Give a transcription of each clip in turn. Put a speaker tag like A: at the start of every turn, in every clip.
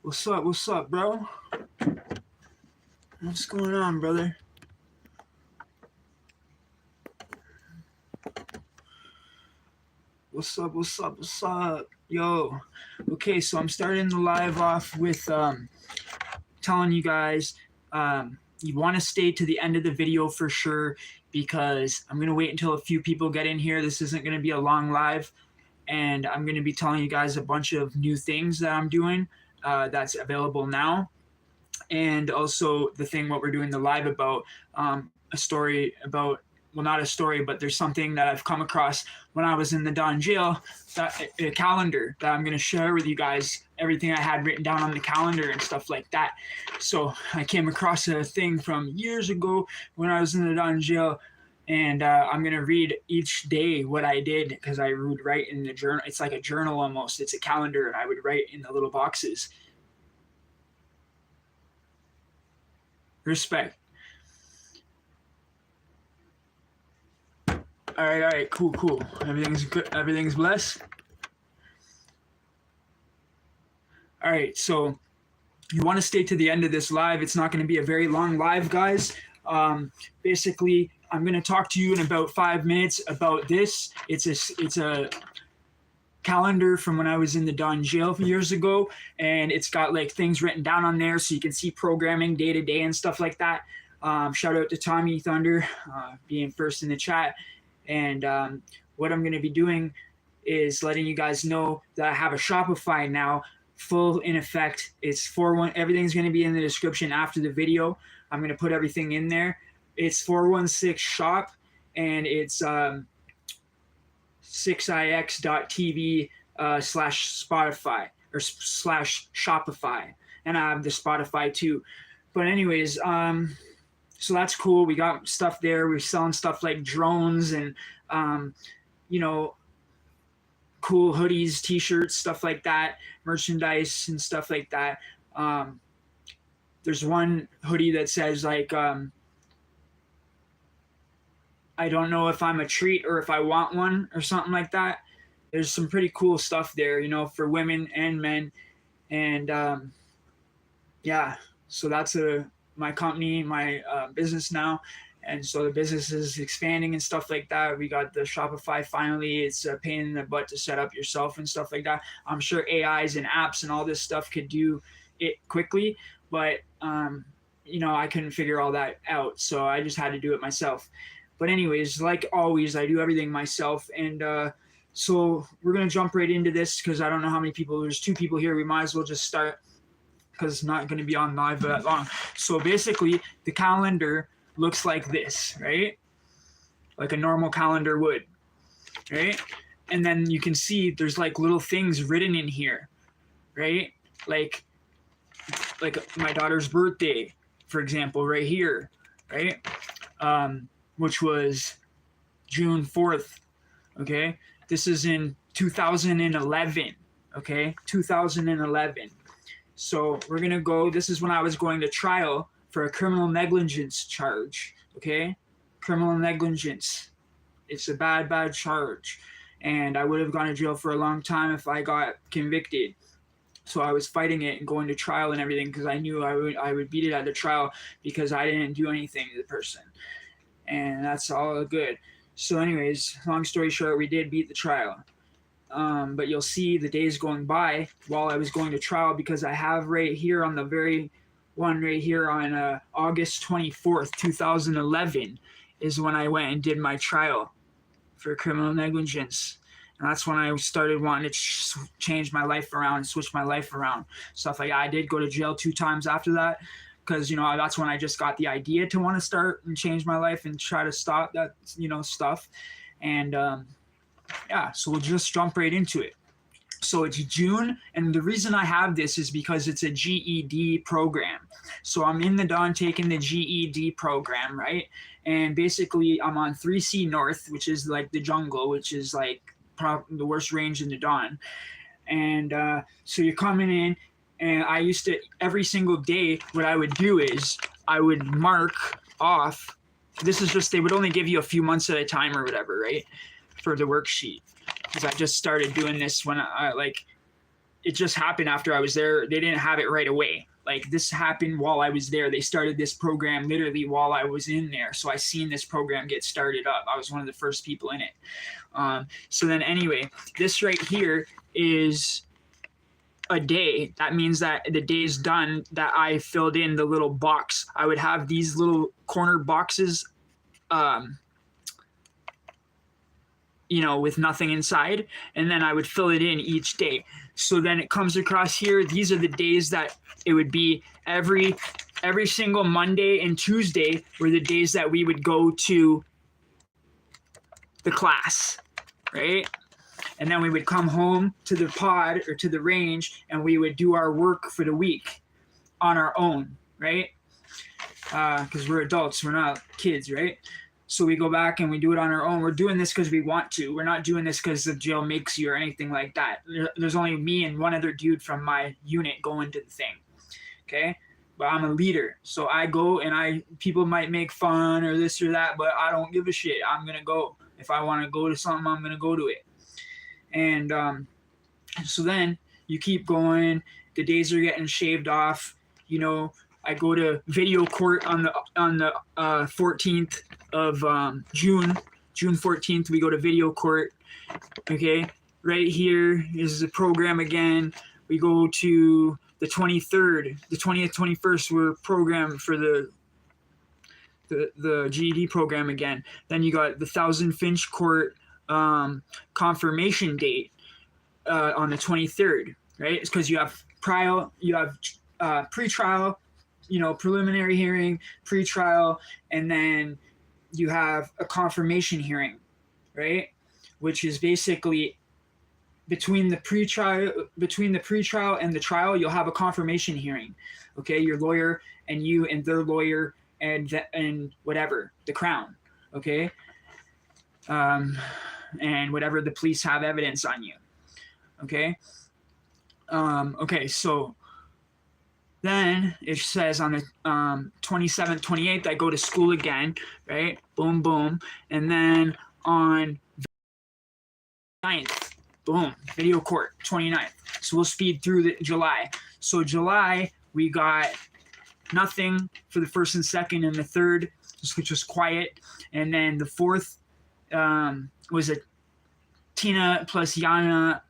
A: What's up, bro? What's going on, brother? What's up? Yo. Okay, so I'm starting the live off with telling you guys you want to stay to the end of the video for sure, because I'm going to wait until a few people get in here. This isn't going to be a long live, and I'm going to be telling you guys a bunch of new things that I'm doing that's available now. And also the thing what we're doing the live about, a story about, well, not a story, but there's something that I've come across when I was in the Don jail, that a calendar that I'm going to share with you guys, everything I had written down on the calendar and stuff like that. So I came across a thing from years ago when I was in the Don jail, and I'm going to read each day what I did, because I would write in the journal. It's like a journal almost. It's a calendar, and I would write in the little boxes. Respect. All right, cool. Everything's good. Everything's blessed. All right, so you want to stay to the end of this live. It's not going to be a very long live, guys. Basically, I'm going to talk to you in about 5 minutes about this. It's a calendar from when I was in the Don jail years ago, and it's got like things written down on there so you can see programming day to day and stuff like that. Shout out to Tommy Thunder being first in the chat. And what I'm going to be doing is letting you guys know that I have a Shopify now, full in effect. It's 4-1. Everything's going to be in the description after the video. I'm going to put everything in there. It's 416 shop, and it's 6ix.tv /Spotify or /Shopify, and I have the Spotify too. But anyways, so that's cool. We got stuff there. We're selling stuff like drones and cool hoodies, t-shirts, stuff like that, merchandise and stuff like that. There's one hoodie that says like, I don't know if I'm a treat or if I want one, or something like that. There's some pretty cool stuff there, for women and men. And yeah, so that's my company, my business now. And so the business is expanding and stuff like that. We got the Shopify finally. It's a pain in the butt to set up yourself and stuff like that. I'm sure AIs and apps and all this stuff could do it quickly, but I couldn't figure all that out. So I just had to do it myself. But anyways, like always, I do everything myself. And so we're going to jump right into this, because I don't know how many people. There's 2 people here. We might as well just start, because it's not going to be on live that long. So basically, the calendar looks like this, right? Like a normal calendar would, right? And then you can see there's like little things written in here, right? Like my daughter's birthday, for example, right here, right? Which was June 4th, okay? This is in 2011, okay? 2011. So we're going to go, this is when I was going to trial for a criminal negligence charge, okay? Criminal negligence. It's a bad charge. And I would have gone to jail for a long time if I got convicted. So I was fighting it and going to trial and everything, because I knew I would beat it at the trial, because I didn't do anything to the person. And that's all good. So anyways, long story short, we did beat the trial. But you'll see the days going by while I was going to trial, because I have right here on the very one right here on August 24th, 2011 is when I went and did my trial for criminal negligence. And that's when I started wanting to change my life around, switch my life around, stuff like that. I did go to jail 2 times after that, because that's when I just got the idea to want to start and change my life and try to stop that stuff. And yeah, so we'll just jump right into it. So it's June, and the reason I have this is because it's a GED program. So I'm in the Don taking the GED program, right? And basically I'm on 3C North, which is like the jungle, which is like the worst range in the Don. And so you're coming in, and I used to, every single day, what I would do is I would mark off. This is just, they would only give you a few months at a time or whatever, right? For the worksheet. Because I just started doing this when it just happened after I was there. They didn't have it right away. Like this happened while I was there. They started this program literally while I was in there. So I seen this program get started up. I was one of the first people in it. So then anyway, this right here is a day. That means that the day's done that I filled in the little box. I would have these little corner boxes, with nothing inside, and then I would fill it in each day. So then it comes across here. These are the days that it would be every single Monday and Tuesday were the days that we would go to the class, right? And then we would come home to the pod or to the range, and we would do our work for the week on our own, right? Because we're adults, we're not kids, right? So we go back and we do it on our own. We're doing this because we want to. We're not doing this because the jail makes you or anything like that. There's only me and one other dude from my unit going to the thing, okay? But I'm a leader, so I go and people might make fun or this or that, but I don't give a shit. I'm gonna go. If I want to go to something, I'm gonna go to it. And so then you keep going. The days are getting shaved off. I go to video court on the 14th of June 14th. We go to video court. Okay, right here is the program again. We go to the 23rd, the 20th, 21st. We're programmed for the GED program again. Then you got the Thousand Finch Court confirmation date on the 23rd, right? It's because you have pretrial, preliminary hearing, pretrial, and then you have a confirmation hearing, right? Which is basically between the pretrial and the trial, you'll have a confirmation hearing. Okay, your lawyer and you and their lawyer and whatever, the Crown, okay? And whatever the police have evidence on you, okay? Okay, so then it says on the 27th, 28th, I go to school again, right? Boom, boom. And then on 9th, boom, video court, 29th. So we'll speed through July. So July, we got nothing for the 1st and 2nd, and the 3rd, which was quiet. And then the 4th was a Tina plus Yana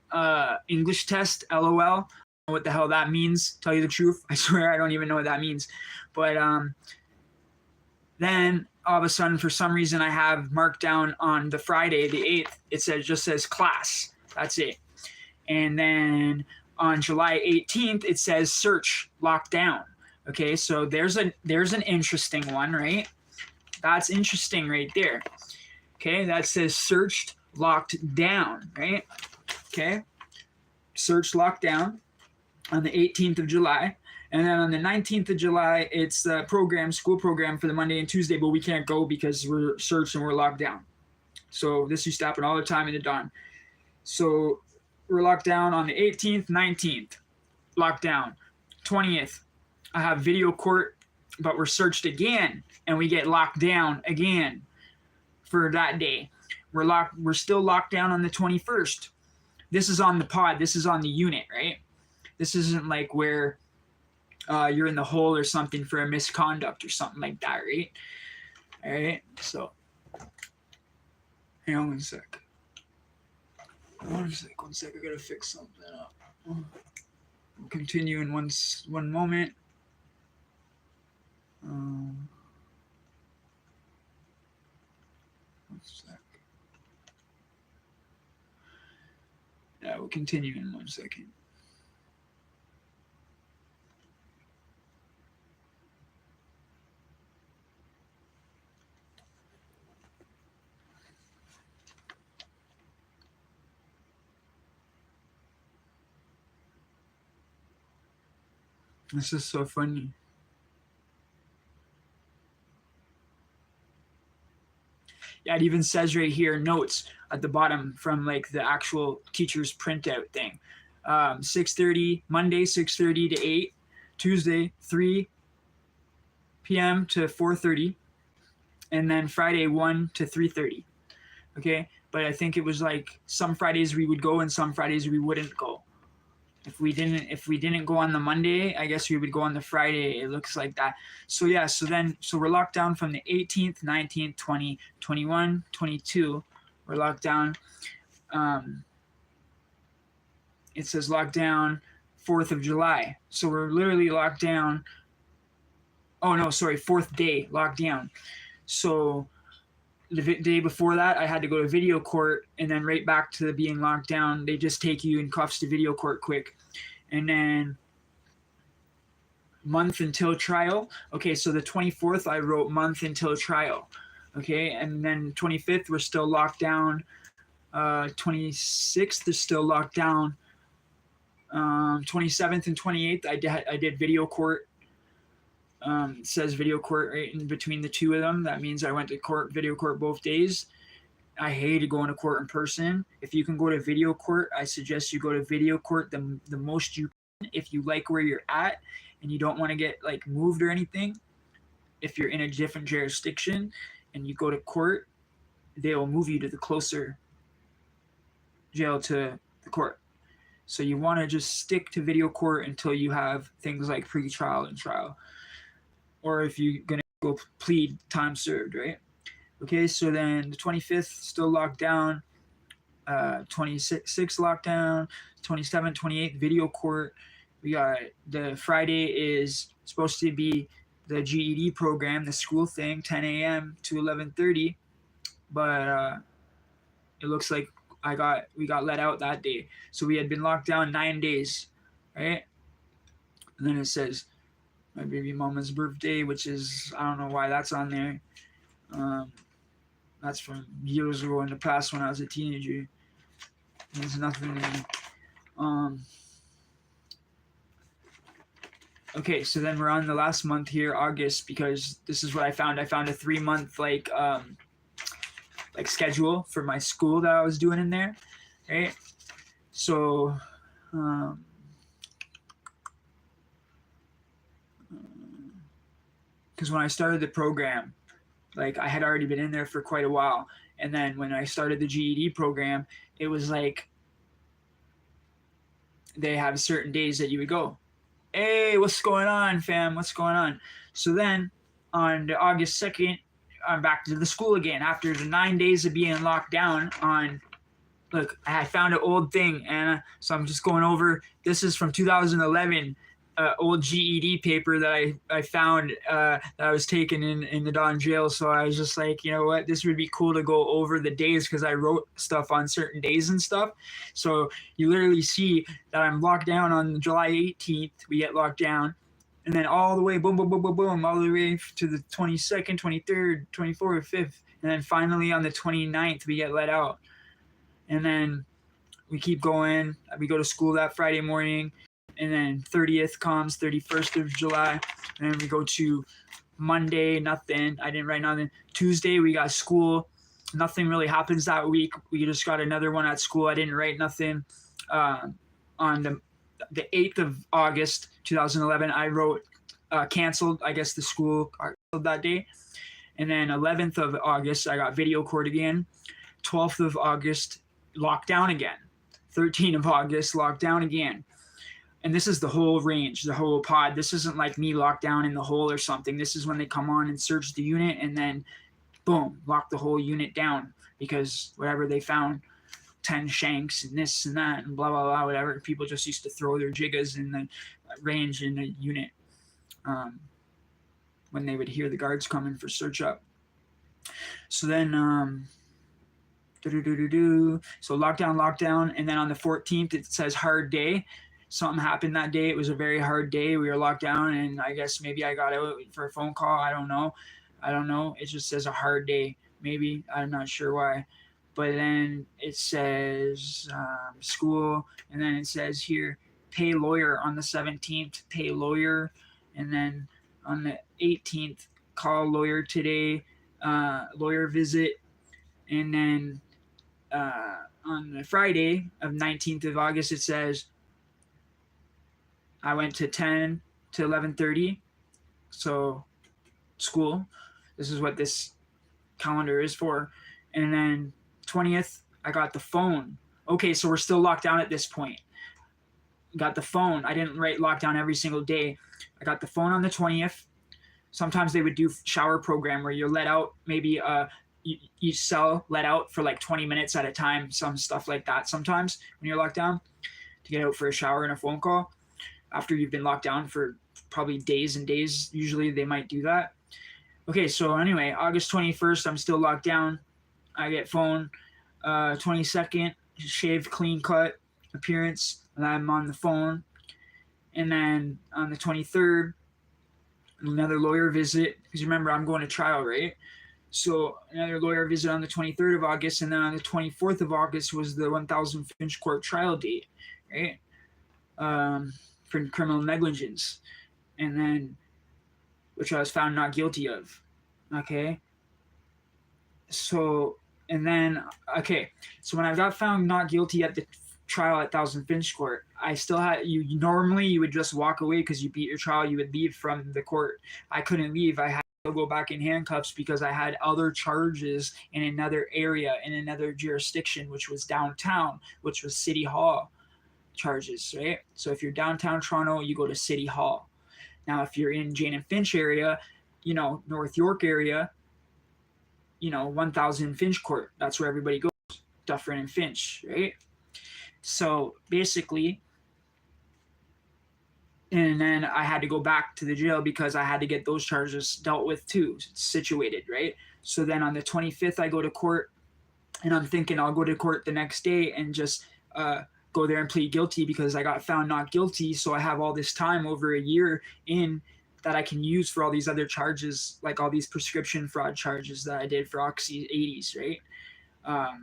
A: English test, LOL. What the hell that means, tell you the truth. I swear I don't even know what that means. But then all of a sudden, for some reason, I have marked down on the Friday, the 8th, it just says class. That's it. And then on July 18th, it says search, lockdown. Okay, so there's an interesting one, right? That's interesting right there. Okay, that says searched, locked down, right? Okay, search, locked down on the 18th of July. And then on the 19th of July, it's the school program for the Monday and Tuesday, but we can't go because we're searched and we're locked down. So this used to happen all the time in the dawn. So we're locked down on the 18th, 19th, locked down. 20th, I have video court, but we're searched again, and we get locked down again for that day. We're still locked down on the 21st. This is on the pod. This is on the unit, right? This isn't like where you're in the hole or something for a misconduct or something like that, right? All right, so hang on one sec. One sec, I gotta fix something up. We'll continue in one moment. One sec. Yeah, we'll continue in 1 second. This is so funny. Yeah, it even says right here, notes at the bottom from like the actual teacher's printout thing. 6:30, Monday, 6:30 to 8. Tuesday, 3 p.m. to 4:30. And then Friday, 1 to 3:30. Okay, but I think it was like some Fridays we would go and some Fridays we wouldn't go. If we didn't go on the Monday, I guess we would go on the Friday. It looks like that. So yeah, so we're locked down from the 18th, 19th, 20, 21, 22. We're locked down. It says locked down 4th of July. So we're literally locked down. Oh no, sorry, 4th day locked down. So the day before that, I had to go to video court, and then right back to being locked down. They just take you in cuffs to video court quick. And then month until trial. Okay, so the 24th, I wrote month until trial. Okay, and then 25th, we're still locked down. 26th is still locked down. 27th and 28th, I did video court. It says video court right in between the two of them. That means I went to court, video court both days. I hated going to court in person. If you can go to video court, I suggest you go to video court the most you can. If you like where you're at and you don't want to get like moved or anything, if you're in a different jurisdiction and you go to court, they'll move you to the closer jail to the court. So you want to just stick to video court until you have things like pre-trial and trial. Or if you're going to go plead, time served, right? Okay, so then the 25th, still locked down. 26th locked down. 27th, 28th, video court. We got the Friday is supposed to be the GED program, the school thing, 10 a.m. to 11:30. But it looks like we got let out that day. So we had been locked down 9 days, right? And then it says my baby mama's birthday, which is, I don't know why that's on there. That's from years ago in the past when I was a teenager. There's nothing. Okay, so then we're on the last month here, August, because this is what I found. I found a 3-month like schedule for my school that I was doing in there, right? So because when I started the program, like I had already been in there for quite a while, and then when I started the GED program, it was like they have certain days that you would go, hey, what's going on, fam? What's going on? So then on August 2nd, I'm back to the school again after the 9 days of being locked down on. Look, I found an old thing, Anna. So I'm just going over. This is from 2011, old GED paper that I found that I was taking in the Don jail. So I was just like, you know what? This would be cool to go over the days because I wrote stuff on certain days and stuff. So you literally see that I'm locked down on July 18th. We get locked down. And then all the way, boom, boom, boom, boom, boom, all the way to the 22nd, 23rd, 24th, 5th. And then finally on the 29th, we get let out. And then we keep going. We go to school that Friday morning. And then 30th comes, 31st of July. And then we go to Monday, nothing. I didn't write nothing. Tuesday, we got school. Nothing really happens that week. We just got another one at school. I didn't write nothing. On the 8th of August, 2011, I wrote canceled. I guess the school canceled that day. And then 11th of August, I got video court again. 12th of August, lockdown again. 13th of August, lockdown again. And this is the whole range, the whole pod. This isn't like me locked down in the hole or something. This is when they come on and search the unit and then, boom, lock the whole unit down because whatever they found, 10 shanks and this and that and blah, blah, blah, whatever. People just used to throw their jiggas in the range in the unit when they would hear the guards coming for search up. So then, so lockdown. And then on the 14th, it says hard day. Something happened that day. It was a very hard day. We were locked down, and I guess maybe I got out for a phone call. I don't know. It just says a hard day. Maybe. I'm not sure why. But then it says school, and then it says here, pay lawyer on the 17th, pay lawyer. And then on the 18th, call lawyer today, lawyer visit. And then on the Friday of 19th of August, it says, I went to 10 to 11:30, so school. This is what this calendar is for. And then 20th, I got the phone. Okay, so we're still locked down at this point. got the phone. I didn't write lockdown every single day. I got the phone on the 20th. Sometimes they would do shower program where you're let out, maybe each cell let out for like 20 minutes at a time, some stuff like that sometimes when you're locked down, to get out for a shower and a phone call after you've been locked down for probably days and days. Usually they might do that. Okay, so anyway, August 21st, I'm still locked down. I get phone. 22nd, shaved, clean cut appearance, and I'm on the phone. And then on the 23rd, another lawyer visit, because remember, I'm going to trial, right? So another lawyer visit on the 23rd of August, and then on the 24th of August was the 1000 Finch Court trial date, right? For criminal negligence, and then, which I was found not guilty of. Okay. So, and then, okay. So when I got found not guilty at the trial at 1000 Finch Court, I still had, normally you would just walk away because you beat your trial. You would leave from the court. I couldn't leave. I had to go back in handcuffs because I had other charges in another area, in another jurisdiction, which was downtown, which was City Hall charges, right? So if you're downtown Toronto, you go to City Hall. Now, if you're in Jane and Finch area, North York area, 1000 Finch Court, that's where everybody goes, Dufferin and Finch, right? So basically, and then I had to go back to the jail because I had to get those charges dealt with too, situated, right? So then on the 25th, I go to court, and I'm thinking I'll go to court the next day and just go there and plead guilty because I got found not guilty. So I have all this time, over a year in, that I can use for all these other charges, like all these prescription fraud charges that I did for Oxy 80s, right?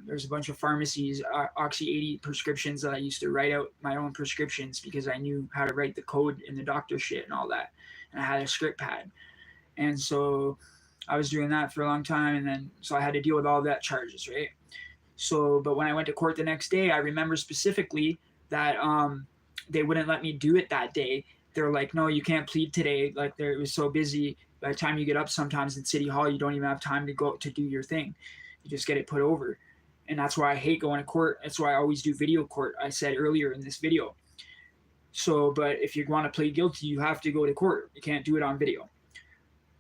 A: There's a bunch of pharmacies, Oxy 80 prescriptions that I used to write out my own prescriptions because I knew how to write the code in the doctor shit and all that. And I had a script pad. And so I was doing that for a long time. And then, so I had to deal with all that charges, right? So, but when I went to court the next day, I remember specifically that they wouldn't let me do it that day. They were like, no, you can't plead today. Like, it was so busy. By the time you get up sometimes in City Hall, you don't even have time to go to do your thing. You just get it put over. And that's why I hate going to court. That's why I always do video court, I said earlier in this video. So, but if you want to plead guilty, you have to go to court. You can't do it on video.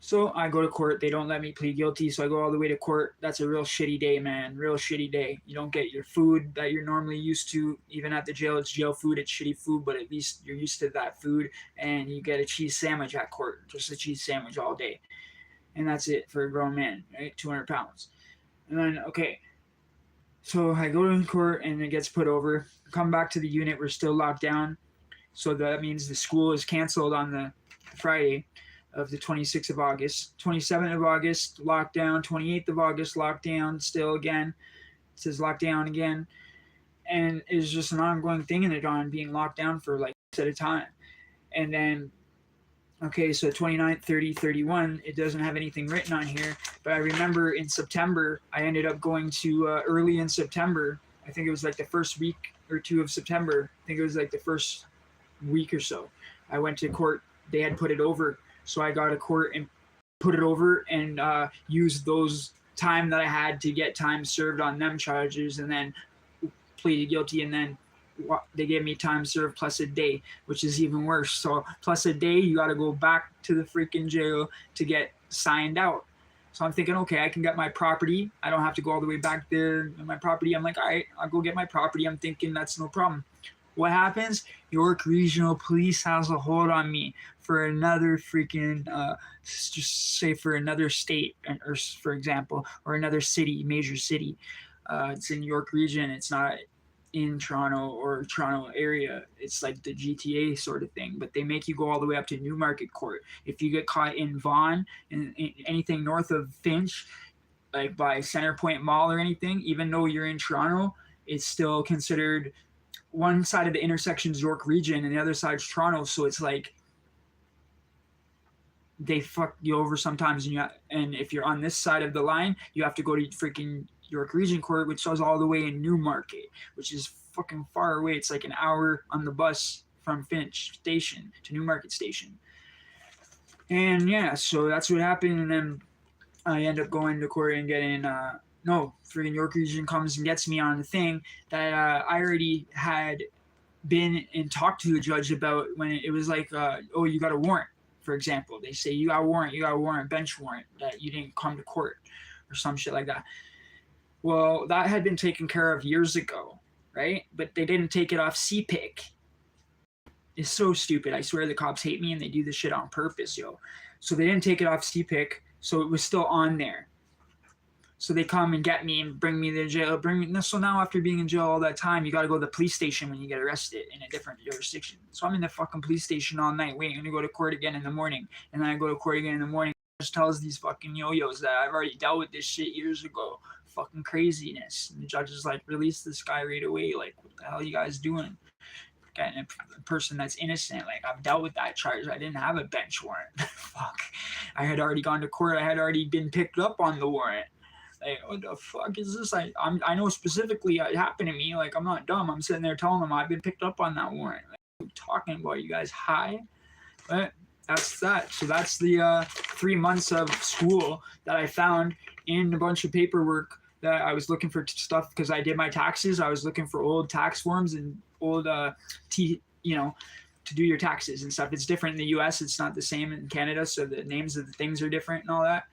A: So I go to court. They don't let me plead guilty. So I go all the way to court. That's a real shitty day, man. Real shitty day. You don't get your food that you're normally used to. Even at the jail, it's jail food. It's shitty food, but at least you're used to that food. And you get a cheese sandwich at court. Just a cheese sandwich all day. And that's it for a grown man, right? 200 pounds. And then, okay. So I go to court and it gets put over. Come back to the unit. We're still locked down. So that means the school is canceled on the Friday of the 26th of August. 27th of August, lockdown. 28th of August, lockdown still again. It says lockdown again. And it's just an ongoing thing in it on being locked down for like at a time. And then, okay, so 29th, 30, 31, it doesn't have anything written on here. But I remember in September, I ended up going to early in September. I think it was like the first week or two of September. I think it was like the first week or so. I went to court. They had put it over. So I got to court and put it over and used those time that I had to get time served on them charges, and then pleaded guilty, and then they gave me time served plus a day, which is even worse. So plus a day, you got to go back to the freaking jail to get signed out. So I'm thinking, okay, I can get my property. I don't have to go all the way back there. My property, I'm like, all right, I'll go get my property. I'm thinking that's no problem. What happens? York Regional Police has a hold on me for another freaking, just say for another state, or for example, or another city, major city. It's in York Region. It's not in Toronto or Toronto area. It's like the GTA sort of thing. But they make you go all the way up to Newmarket Court. If you get caught in Vaughan, in anything north of Finch, like by Centrepoint Mall or anything, even though you're in Toronto, it's still considered. One side of the intersection is York Region and the other side is Toronto, so it's like they fuck you over sometimes, and if you're on this side of the line, you have to go to freaking York Region Court, which is all the way in Newmarket, which is fucking far away. It's like an hour on the bus from Finch Station to Newmarket Station. And yeah, so that's what happened, and then I end up going to court and getting freaking York Region comes and gets me on the thing that I already had been and talked to a judge about when it was like, oh, you got a warrant, for example. They say you got a warrant, bench warrant, that you didn't come to court or some shit like that. Well, that had been taken care of years ago, right? But they didn't take it off CPIC. It's so stupid. I swear the cops hate me and they do this shit on purpose, yo. So they didn't take it off CPIC, so it was still on there. So they come and get me and bring me to jail. So now after being in jail all that time, you got to go to the police station when you get arrested in a different jurisdiction. So I'm in the fucking police station all night waiting to go to court again in the morning. And then I go to court again in the morning. Just tells these fucking yo-yos that I've already dealt with this shit years ago. Fucking craziness. And the judge is like, release this guy right away. Like, what the hell are you guys doing? Getting a person that's innocent. Like, I've dealt with that charge. I didn't have a bench warrant. Fuck. I had already gone to court. I had already been picked up on the warrant. Like, what the fuck is this? I know specifically it happened to me. Like, I'm not dumb. I'm sitting there telling them I've been picked up on that warrant. Like, what are you talking about? You guys high? But that's that. So that's the 3 months of school that I found in a bunch of paperwork that I was looking for stuff because I did my taxes. I was looking for old tax forms and old to do your taxes and stuff. It's different in the US. It's not the same in Canada. So the names of the things are different and all that.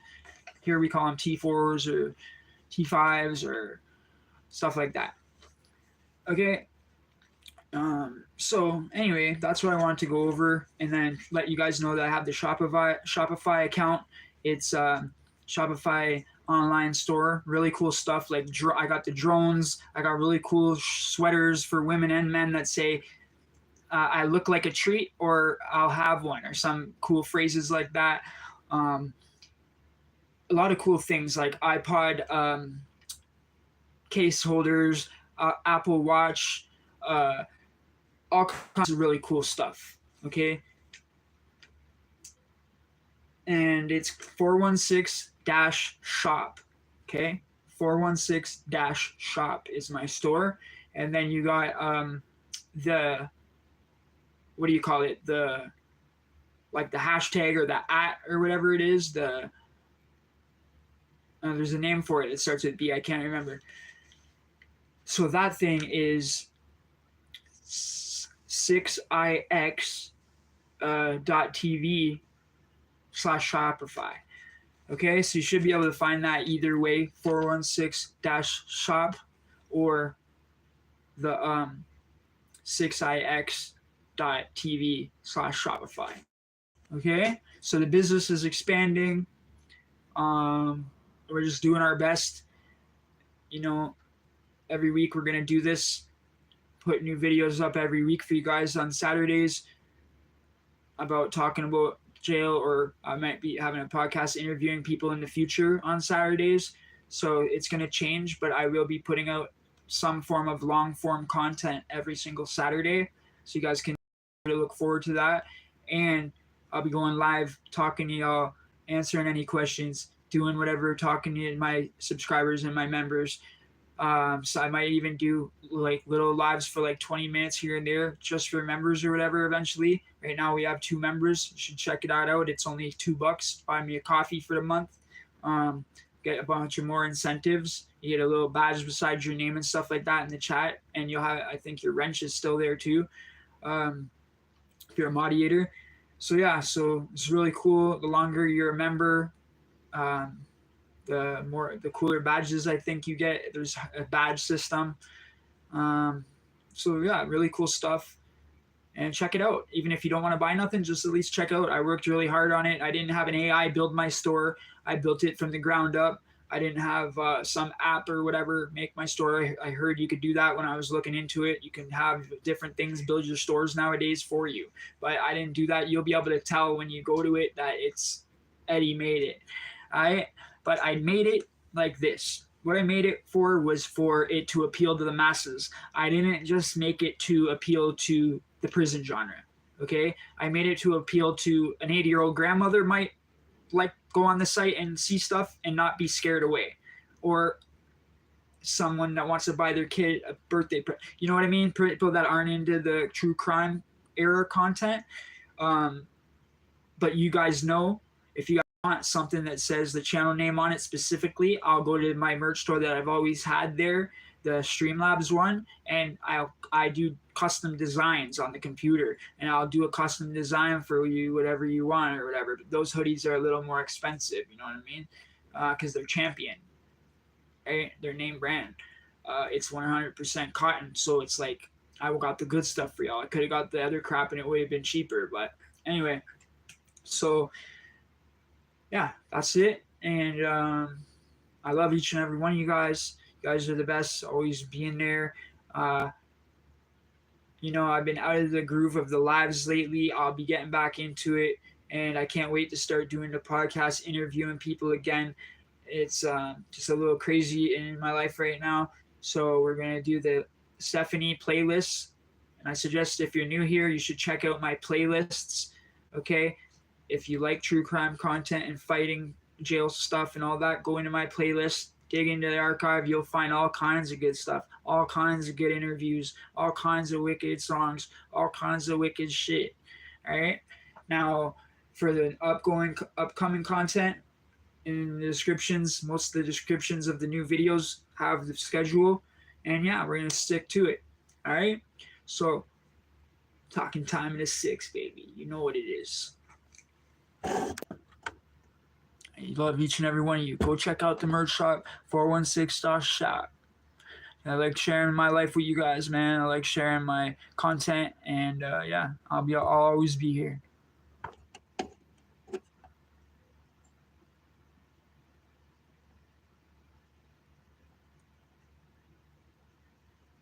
A: Here we call them T4s or T5s or stuff like that. Okay. So anyway, that's what I wanted to go over, and then let you guys know that I have the Shopify account. It's Shopify online store. Really cool stuff. Like I got the drones. I got really cool sweaters for women and men that say I look like a treat or I'll have one, or some cool phrases like that. A lot of cool things like iPod case holders, Apple Watch, all kinds of really cool stuff. Okay. And it's 416-shop. Okay. 416-shop is my store. And then you got what do you call it? The hashtag or the @ or whatever it is. There's a name for it. It starts with B. I can't remember. So that thing is 6ix .tv/Shopify. Okay, so you should be able to find that either way, 416-shop or the 6ix.tv/Shopify. Okay, so the business is expanding. We're just doing our best. Every week we're going to do this. Put new videos up every week for you guys on Saturdays about talking about jail, or I might be having a podcast interviewing people in the future on Saturdays. So it's going to change, but I will be putting out some form of long form content every single Saturday. So you guys can look forward to that. And I'll be going live, talking to y'all, answering any questions, doing whatever, talking to my subscribers and my members. So I might even do like little lives for like 20 minutes here and there just for members or whatever eventually. Right now we have 2 members. You should check it out. It's only $2. Buy me a coffee for the month. Get a bunch of more incentives. You get a little badge beside your name and stuff like that in the chat. And you'll have, I think your wrench is still there too. If you're a moderator. So yeah, so it's really cool. The longer you're a member, the cooler badges I think you get. There's a badge system. So yeah, really cool stuff. And check it out. Even if you don't want to buy nothing, just at least check out. I worked really hard on it. I didn't have an AI build my store. I built it from the ground up. I didn't have some app or whatever make my store. I heard you could do that when I was looking into it. You can have different things build your stores nowadays for you. But I didn't do that. You'll be able to tell when you go to it that it's Eddie made it. But I made it like this. What I made it for was for it to appeal to the masses. I didn't just make it to appeal to the prison genre. Okay? I made it to appeal to an 80-year-old grandmother might like go on the site and see stuff and not be scared away, or someone that wants to buy their kid a birthday present. You know what I mean? People that aren't into the true crime era content. But you guys know, if you guys want something that says the channel name on it specifically, I'll go to my merch store that I've always had there the Streamlabs one, and I do custom designs on the computer, and I'll do a custom design for you, whatever you want or whatever. But those hoodies are a little more expensive, you know what I mean? Because they're Champion, right? Their name brand. It's 100% cotton, so it's like I got the good stuff for y'all. I could have got the other crap and it would have been cheaper, but anyway. So yeah, that's it. And I love each and every one of you guys. You guys are the best. Always being there. Uh, I've been out of the groove of the lives lately. I'll be getting back into it, and I can't wait to start doing the podcast, interviewing people again. It's just a little crazy in my life right now. So we're gonna do the Stephanie playlist, and I suggest if you're new here, you should check out my playlists. Okay, if you like true crime content and fighting jail stuff and all that, go into my playlist, dig into the archive. You'll find all kinds of good stuff, all kinds of good interviews, all kinds of wicked songs, all kinds of wicked shit. All right. Now, for the upcoming content in the descriptions, most of the descriptions of the new videos have the schedule, and yeah, we're gonna stick to it. All right. So, talking time in a six, baby. You know what it is. I love each and every one of you. Go check out the merch shop, 416.shop. I like sharing my life with you guys, man. I like sharing my content, and yeah, I'll always be here.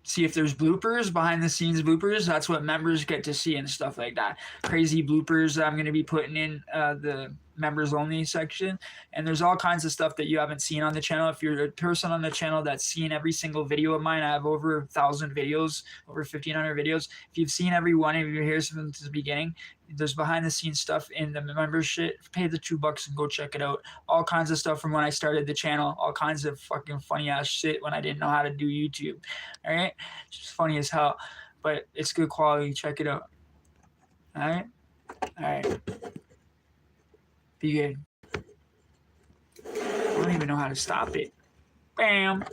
A: See if there's bloopers, behind the scenes bloopers. That's what members get to see and stuff like that. Crazy bloopers that I'm going to be putting in the members only section. And there's all kinds of stuff that you haven't seen on the channel. If you're a person on the channel that's seen every single video of mine, I have over 1,000 videos, over 1,500 videos. If you've seen every one of your here since the beginning, there's behind the scenes stuff in the membership. Pay the $2 and go check it out. All kinds of stuff from when I started the channel. All kinds of fucking funny ass shit when I didn't know how to do YouTube. All right, it's just funny as hell, but it's good quality. Check it out. All right, all right. Be good. I don't even know how to stop it. Bam.